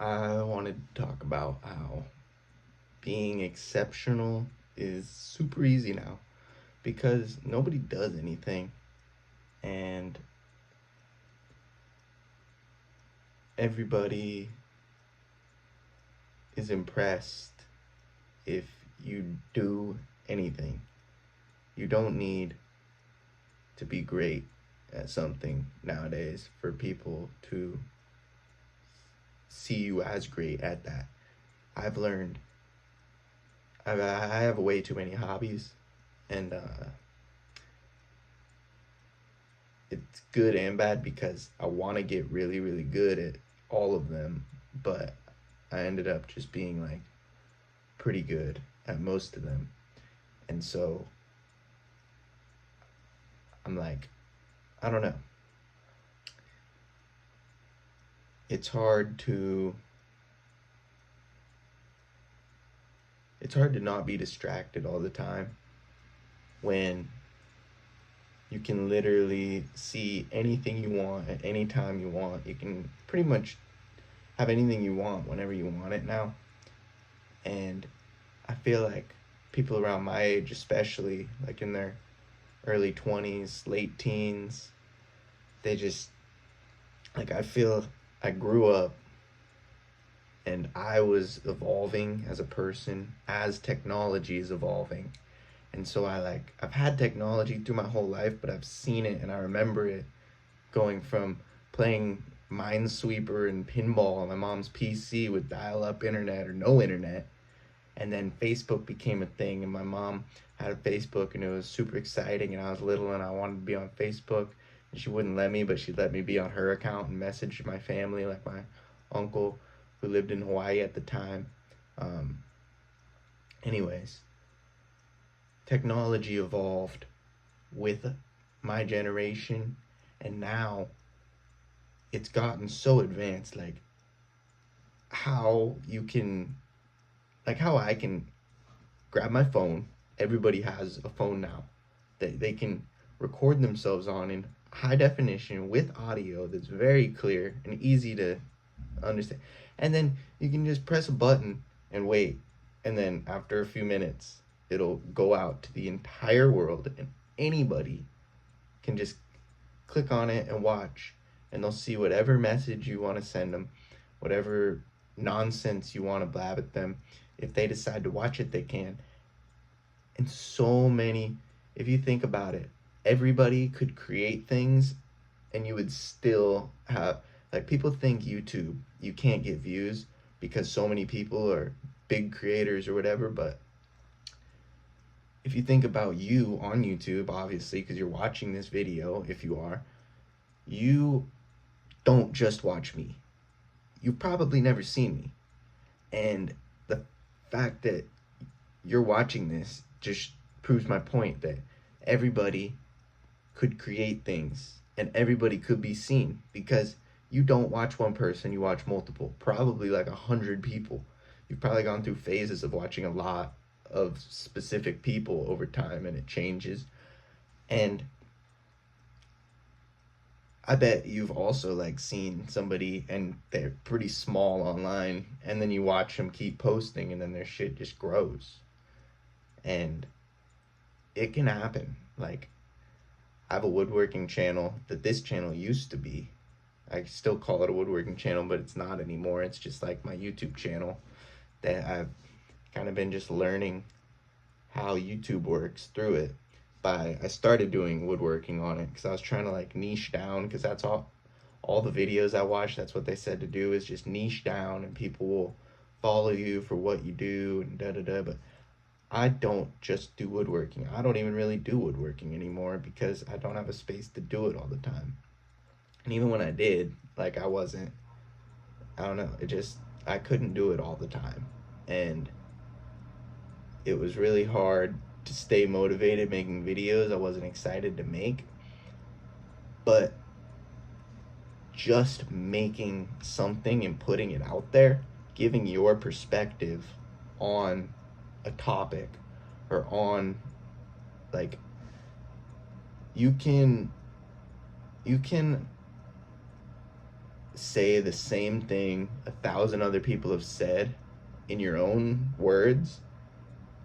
I wanted to talk about how being exceptional is super easy now because nobody does anything and everybody is impressed if you do anything. You don't need to be great at something nowadays for people to see you as great at that. I've learned I have way too many hobbies, and it's good and bad because I want to get really, really good at all of them, but I ended up just being like pretty good at most of them. And so I'm like, I don't know. It's hard to it's hard to not be distracted all the time when you can literally see anything you want at any time you want. You can pretty much have anything you want whenever you want it now. And I feel like people around my age, especially like in their early 20s, late teens, they just like I feel I grew up and I was evolving as a person as technology is evolving. And so I've had technology through my whole life, but I've seen it and I remember it going from playing Minesweeper and pinball on my mom's PC with dial-up internet or no internet, and then Facebook became a thing, and my mom had a Facebook, and it was super exciting, and I was little, and I wanted to be on Facebook, and she wouldn't let me, but she'd let me be on her account and message my family, like my uncle who lived in Hawaii at the time. Um, anyways, technology evolved with my generation, and now it's gotten so advanced, like how you can like how I can grab my phone. Everybody has a phone now that they can record themselves on in high definition with audio that's very clear and easy to understand. And then you can just press a button and wait. And then after a few minutes, it'll go out to the entire world, and anybody can just click on it and watch. And they'll see whatever message you want to send them, whatever nonsense you want to blab at them. If they decide to watch it, they can. And so many, if you think about it, everybody could create things and you would still have, like, people think YouTube, you can't get views because so many people are big creators or whatever. But if you think about you on YouTube, obviously, because you're watching this video, if you are, you don't just watch me. You've probably never seen me. And the fact that you're watching this just proves my point that everybody could create things and everybody could be seen, because you don't watch one person, you watch multiple, probably like 100 people. You've probably gone through phases of watching a lot of specific people over time, and it changes. And I bet you've also like seen somebody and they're pretty small online, and then you watch them keep posting and then their shit just grows. And it can happen. Like, I have a woodworking channel that this channel used to be. I still call it a woodworking channel, but it's not anymore. It's just like my YouTube channel that I've kind of been just learning how YouTube works through it. I started doing woodworking on it because I was trying to like niche down, because that's all the videos I watch, that's what they said to do, is just niche down and people will follow you for what you do and da da da. But I don't just do woodworking. I don't even really do woodworking anymore because I don't have a space to do it all the time. And even when I did, like, I don't know, I couldn't do it all the time. And it was really hard to stay motivated making videos I wasn't excited to make. But just making something and putting it out there, giving your perspective on a topic or on, like, you can say the same thing 1,000 other people have said in your own words,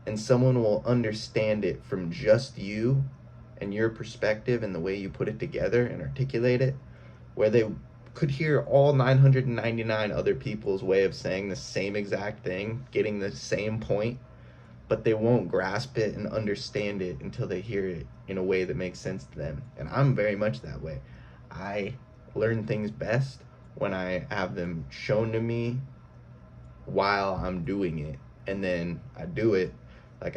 and someone will understand it from just you and your perspective and the way you put it together and articulate it, where they could hear all 999 other people's way of saying the same exact thing, getting the same point, but they won't grasp it and understand it until they hear it in a way that makes sense to them. And I'm very much that way. I learn things best when I have them shown to me while I'm doing it. And then I do it. Like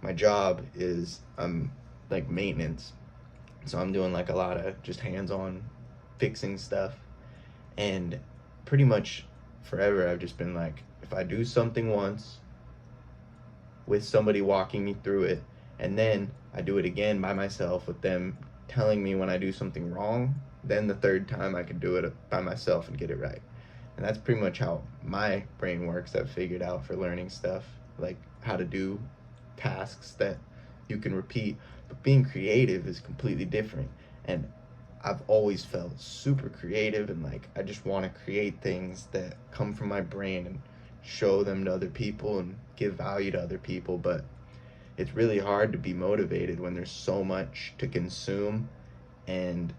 my job is I'm like maintenance. So I'm doing like a lot of just hands-on fixing stuff. And pretty much forever I've just been like, if I do something once with somebody walking me through it, and then I do it again by myself with them telling me when I do something wrong, then the third time I can do it by myself and get it right. And that's pretty much how my brain works. I've figured out for learning stuff, like how to do tasks that you can repeat. But being creative is completely different. And I've always felt super creative, and like I just want to create things that come from my brain and show them to other people and give value to other people. But it's really hard to be motivated when there's so much to consume and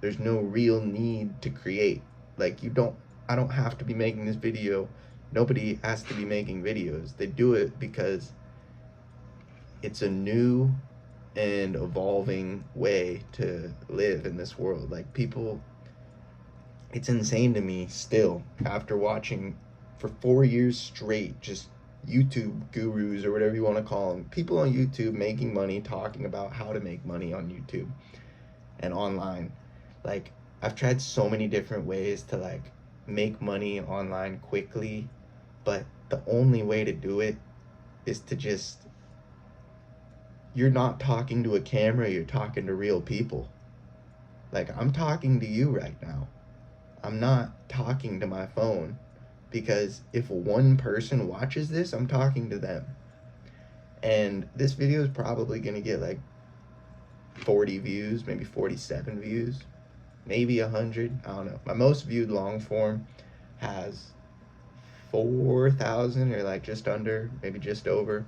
there's no real need to create. Like I don't have to be making this video. Nobody has to be making videos. They do it because it's a new and evolving way to live in this world. Like people, it's insane to me still after watching for 4 years straight just YouTube gurus or whatever you want to call them, people on YouTube making money, talking about how to make money on YouTube and online. Like I've tried so many different ways to like make money online quickly, but the only way to do it is to just, you're not talking to a camera, you're talking to real people. Like I'm talking to you right now. I'm not talking to my phone, because if one person watches this, I'm talking to them. And this video is probably going to get like 40 views, maybe 47 views, maybe 100. I don't know. My most viewed long form has 4,000 or like just under, maybe just over.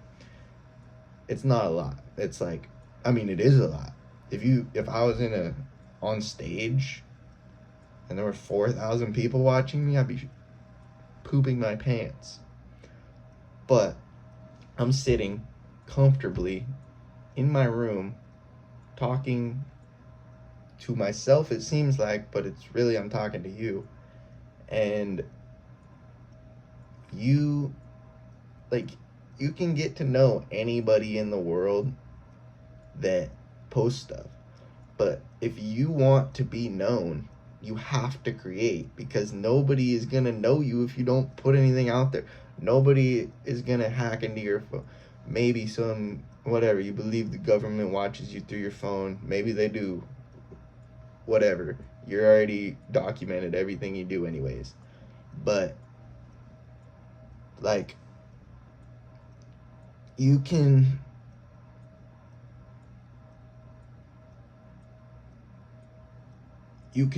It's not a lot. It's like, I mean, it is a lot. If I was on stage and there were 4,000 people watching me, I'd be pooping my pants. But I'm sitting comfortably in my room talking to myself, it seems like, but it's really I'm talking to you. And you you can get to know anybody in the world that posts stuff. But if you want to be known, you have to create, because nobody is going to know you if you don't put anything out there. Nobody is going to hack into your phone. Maybe some, whatever, you believe the government watches you through your phone. Maybe they do. Whatever. You're already documented everything you do anyways. But, like, you can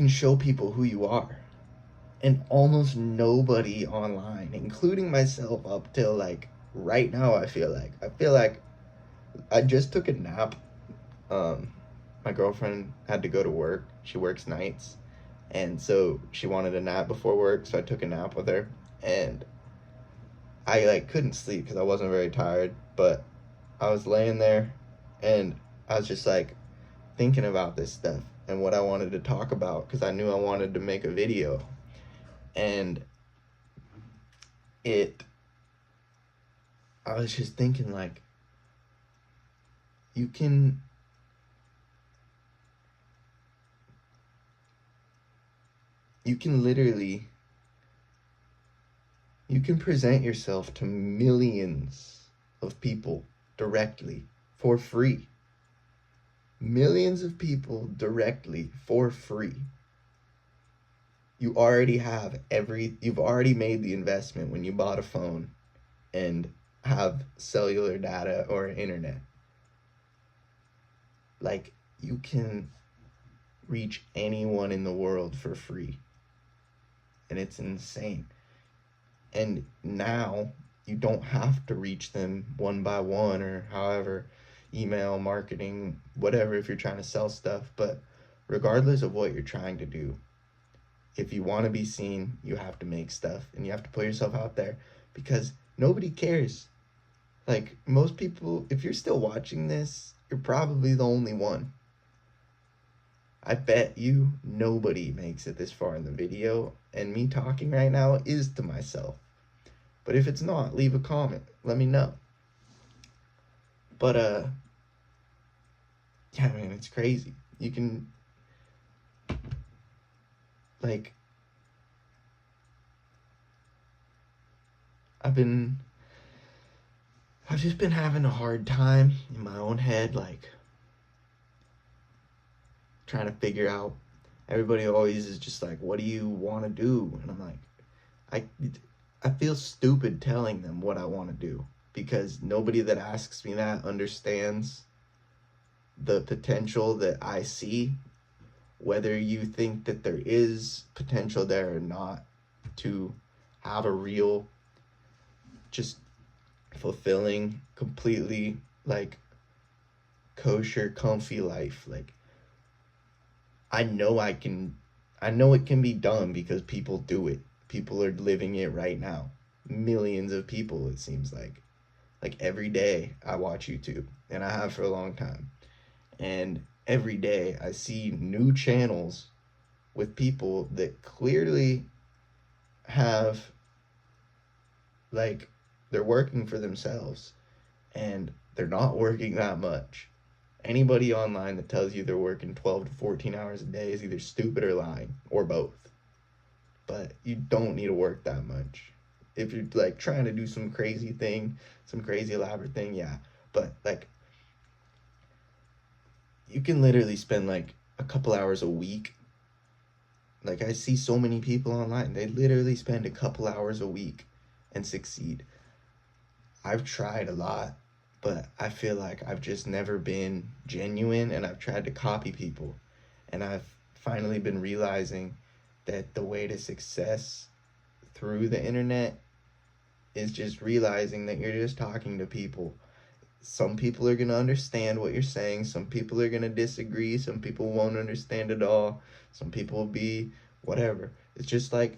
show people who you are. And almost nobody online, including myself up till like right now, I feel like I just took a nap. My girlfriend had to go to work. She works nights. And so she wanted a nap before work, so I took a nap with her. And I like couldn't sleep because I wasn't very tired, but I was laying there and I was just like thinking about this stuff and what I wanted to talk about, because I knew I wanted to make a video. And I was just thinking, like, you can literally, you can present yourself to millions of people directly for free. Millions of people directly for free. You've already made the investment when you bought a phone and have cellular data or internet. Like, you can reach anyone in the world for free. and it's insane. And now you don't have to reach them one by one or however, email, marketing, whatever, if you're trying to sell stuff. But regardless of what you're trying to do, if you want to be seen, you have to make stuff and you have to put yourself out there, because nobody cares. Like, most people, if you're still watching this, you're probably the only one. I bet you nobody makes it this far in the video, and me talking right now is to myself. But if it's not, leave a comment. Let me know. But, yeah, man, it's crazy. You can, like, I've just been having a hard time in my own head, like, trying to figure out. Everybody always is just like, what do you want to do? And I'm like, I feel stupid telling them what I want to do, because nobody that asks me that understands the potential that I see, whether you think that there is potential there or not, to have a real, just fulfilling, completely, like, kosher, comfy life. Like, I know it can be done because people do it. People are living it right now. Millions of people, it seems like. Like, every day I watch YouTube, and I have for a long time. And every day I see new channels with people that clearly have, like, they're working for themselves, and they're not working that much. Anybody online that tells you they're working 12 to 14 hours a day is either stupid or lying, or both. But you don't need to work that much. If you're, like, trying to do some crazy thing, some crazy elaborate thing, yeah. But, like, you can literally spend, like, a couple hours a week. Like, I see so many people online, they literally spend a couple hours a week and succeed. I've tried a lot, but I feel like I've just never been genuine, and I've tried to copy people. And I've finally been realizing that the way to success through the internet is just realizing that you're just talking to people. Some people are going to understand what you're saying. Some people are going to disagree. Some people won't understand at all. Some people will be whatever. It's just like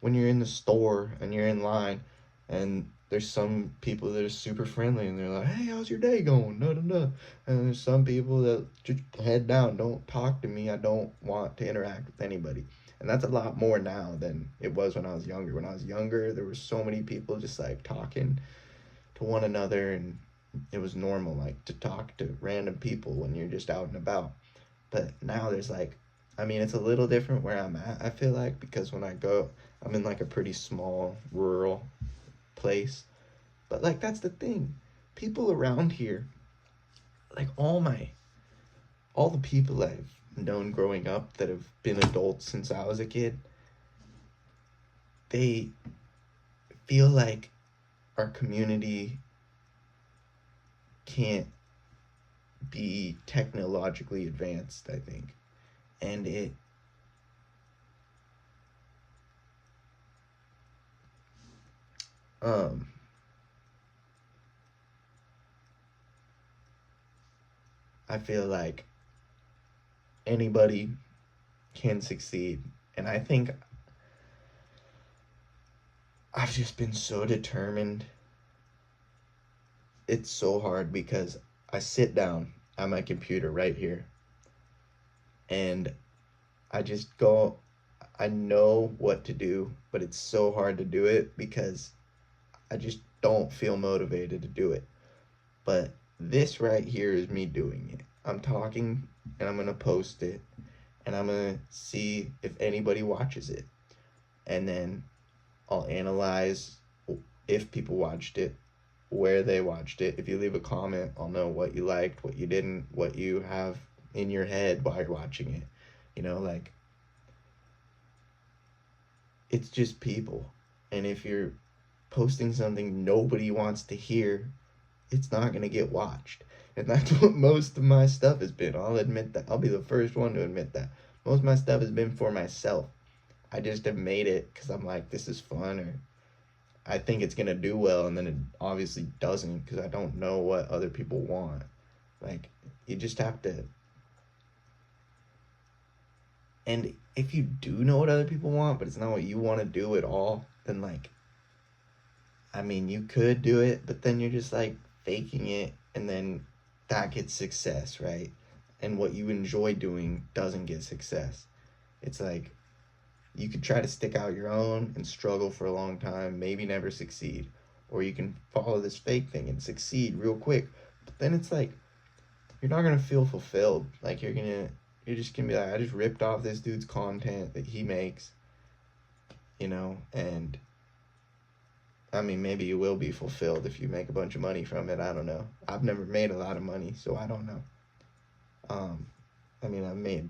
when you're in the store and you're in line, and there's some people that are super friendly and they're like, hey, how's your day going? No, no, no. And there's some people that just head down, don't talk to me. I don't want to interact with anybody. And that's a lot more now than it was when I was younger. When I was younger, there were so many people just, like, talking to one another, and it was normal, like, to talk to random people when you're just out and about. But now there's, like, I mean, it's a little different where I'm at, I feel like, because when I go, I'm in, like, a pretty small rural place. But, like, that's the thing. People around here, like, all the people I've known growing up that have been adults since I was a kid, they feel like our community can't be technologically advanced, I think. And I feel like anybody can succeed. And I think I've just been so determined. It's so hard because I sit down at my computer right here, and I just go, I know what to do, but it's so hard to do it because I just don't feel motivated to do it. But this right here is me doing it. I'm talking, and I'm going to post it, and I'm going to see if anybody watches it. And then I'll analyze if people watched it, where they watched it. If you leave a comment, I'll know what you liked, what you didn't, what you have in your head while you're watching it. You know, like, it's just people. And if you're posting something nobody wants to hear, it's not going to get watched. And that's what most of my stuff has been. I'll admit that. I'll be the first one to admit that. Most of my stuff has been for myself. I just have made it because I'm like, this is fun, or I think it's gonna do well, and then it obviously doesn't because I don't know what other people want. Like, you just have to. And if you do know what other people want, but it's not what you want to do at all, then like, I mean, you could do it, but then you're just like faking it, and then that gets success, right? And what you enjoy doing doesn't get success. It's like you could try to stick out your own and struggle for a long time, maybe never succeed. Or you can follow this fake thing and succeed real quick. But then it's like you're not gonna feel fulfilled. Like you're just gonna be like, I just ripped off this dude's content that he makes, and I mean, maybe you will be fulfilled if you make a bunch of money from it. I don't know. I've never made a lot of money, so I don't know. Um, I mean, I've made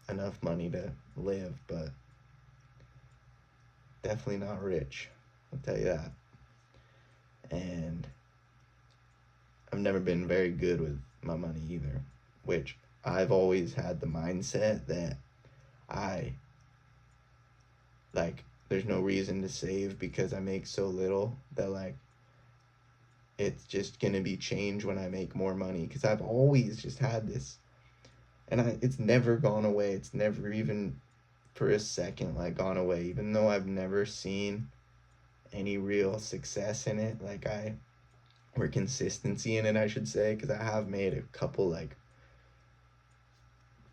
enough money to live, but definitely not rich. I'll tell you that. And I've never been very good with my money either, which I've always had the mindset that I like there's no reason to save because I make so little that like it's just gonna be change when I make more money, because I've always just had this, and it's never gone away. It's never even for a second like gone away, even though I've never seen any real success in it, like or consistency in it, I should say, because I have made a couple like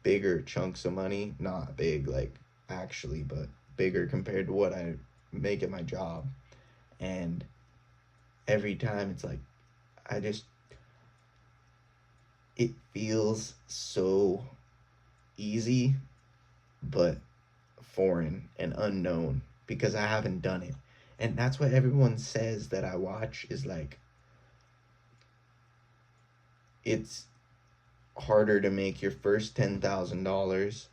bigger chunks of money, not big like actually, but bigger compared to what I make at my job. And every time it's like I just it feels so easy but foreign and unknown because I haven't done it. And that's what everyone says that I watch is like it's harder to make your first $10,000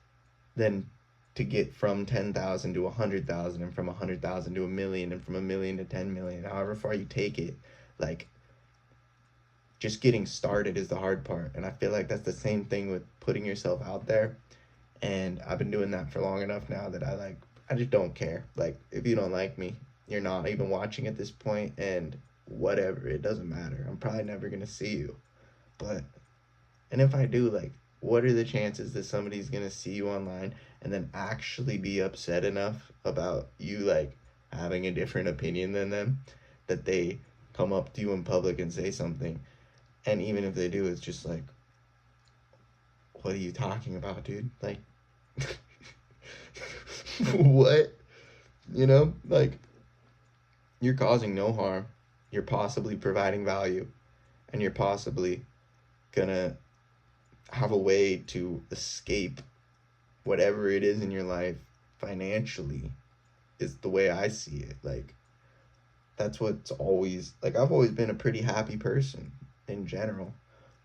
than to get from 10,000 to 100,000, and from 100,000 to a million, and from a million to 10 million, however far you take it. Like, just getting started is the hard part. And I feel like that's the same thing with putting yourself out there. And I've been doing that for long enough now that I just don't care. Like, if you don't like me, you're not even watching at this point, and whatever, it doesn't matter. I'm probably never gonna see you. But and if I do, like, what are the chances that somebody's gonna see you online and then actually be upset enough about you like having a different opinion than them that they come up to you in public and say something? And even if they do, it's just like, what are you talking about, dude? Like, what? Like, you're causing no harm. You're possibly providing value, and you're possibly gonna have a way to escape whatever it is in your life financially, is the way I see it. Like, that's what's always, like, I've always been a pretty happy person in general,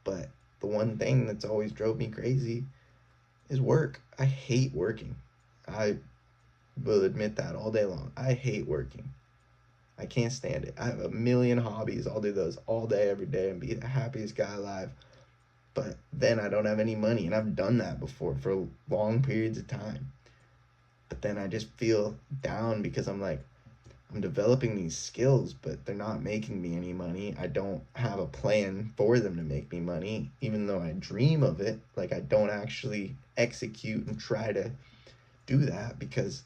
but the one thing that's always drove me crazy is work. I hate working. I will admit that all day long. I hate working. I can't stand it. I have a million hobbies. I'll do those all day, every day, and be the happiest guy alive. But then I don't have any money, and I've done that before for long periods of time. But then I just feel down because I'm like, I'm developing these skills, but they're not making me any money. I don't have a plan for them to make me money, even though I dream of it. Like, I don't actually execute and try to do that because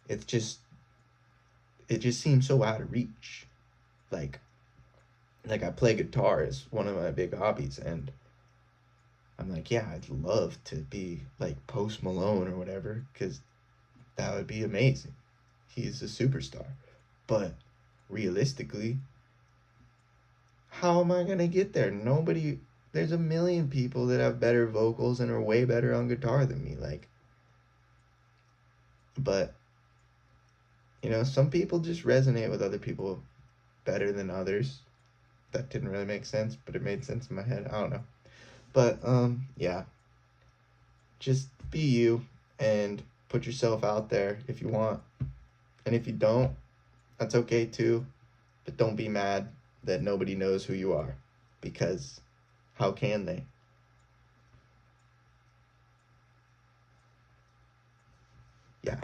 it just seems so out of reach. Like I play guitar is one of my big hobbies, and I'm like, yeah, I'd love to be like Post Malone or whatever, because that would be amazing. He's a superstar. But realistically, how am I gonna get there? There's a million people that have better vocals and are way better on guitar than me. Like, but some people just resonate with other people better than others. That didn't really make sense, but it made sense in my head. I don't know. But yeah. Just be you and put yourself out there if you want. And if you don't, that's okay too. But don't be mad that nobody knows who you are, because how can they? Yeah.